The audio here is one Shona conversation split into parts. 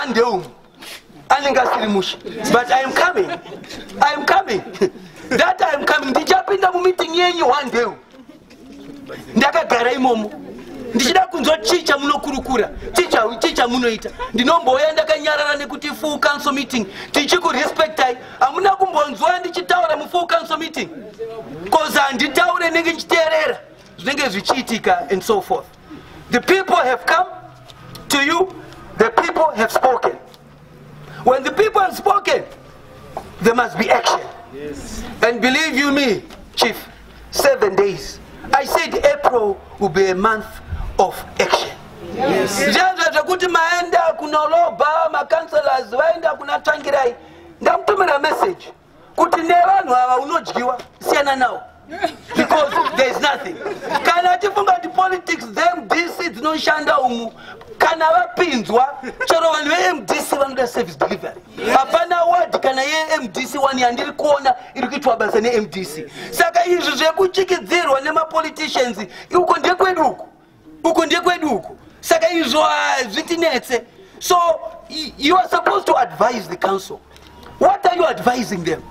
one day aningasirimushi, but I am coming. That I am coming. Ndichapinda mu meeting yenyu one day. Ndakagara imomo. Ndichida kunzwa chicha munokurukura. Chicha munoita. Ndinomboya ndakanyarara nekuti full council meeting. Tichiku respect ai. Amuna kumbonzwa ndichitaura mu full council meeting. Koza nditaure nenge nchiterera. Zvinenge zvichiitika and so forth. The people have come to you. The people have spoken. When the people have spoken, there must be action. Yes. And believe you me, Chief, 7 days. I said April will be a month of action. Yes. Kuti maenda kunoloba, ma councillors waenda kunatangirai. Ndamtumira message. Kuti nevanu hawa unojiwa siana nao. Because there is nothing. Kana chifunga di politics them DC dzinoshanda umu. Kana vapinzwa chero vanhu veMDC vanoda service delivery. Hapana wadi kana yeMDC wani yandiri kuona iri kuitwa basa neMDC. Saka izvi zvekuchikidzirwa nemapoliticians uko ndekwedu uku. Saka izvo zvitinetse. So you are supposed to advise the council. What are you advising them?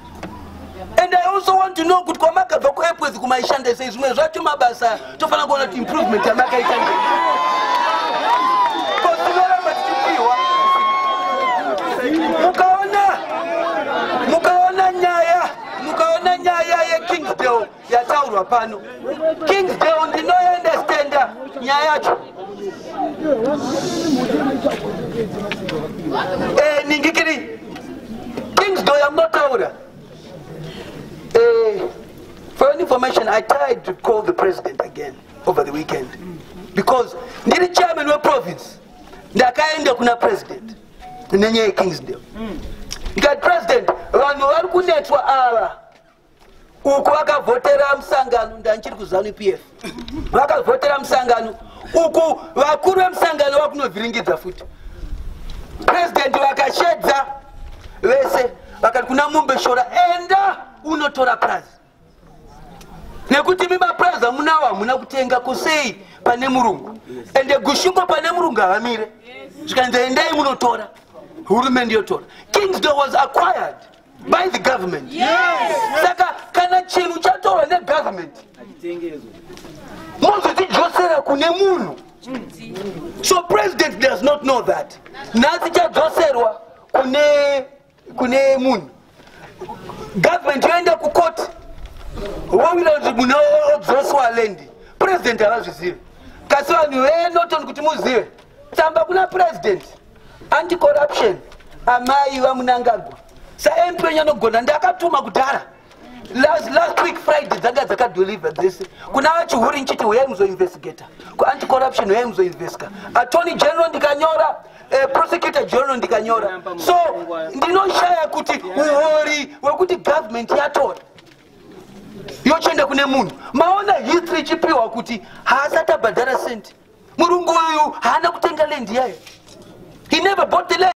And I also want to know kuti kwamaka bva kuepwezi kumaishanda sei zvimwe zvacho mabasa tofana kuona kuti improvement yamakaita. Mukaona nyaya yeKingsdale yataurwa pano. Kingsdale ndinoendestenda nyaya yacho. Ningikiri Kingsdale yamunotaura. For any information, I tried to call the president again over the weekend because ndiri chairman of province. Ndakaenda kuna president nenye Kingsdale. Ndikati president, vanhu vari kunetwa ava uku vakavhotera musangano, ndanchiri kuzanu PF. Vakavhotera musangano uku vakuru vemusangano vakunovhiringidza futi. President vakashedza vese vakati kuna Mumbeshora enda unotora prazi. Nekuti mima prazi amunawa muna kutenga kusei pane murungu. Ende gushungo pane murungu avamire. Zvikanzi endai munotora. Hurumende yotora. Kingsdale was acquired by the government. Yes. Saka kana chinhu chatorwa negovernment. Mozoti josera kune munhu. So president does not know that. Nasi chajoserwa kune munhu. Government yoenda ku court. Wawira kuti muna odzoswa land. President avazvizive. Kasi vanhu venotoni kuti muzive. Tsamba kuna president. Anti-corruption. Amai vamunangagwa. Sa MP yanogona ndakatuma kudhara. Last week Friday dzanga deliver this. Kuna vachihuri nchiti uyai muzoinvestigator. Ku anti-corruption uyai muzoinvestigator. Attorney General ndikanyora. Prosecutor General ndikanyora. So ndinoshaya kuti uhori wekuti government yatora yochenda kune munhu. Maona history chipiwa kuti haasata badara senti. Murungu uyu haana kutenga land yayo. He never bought the land.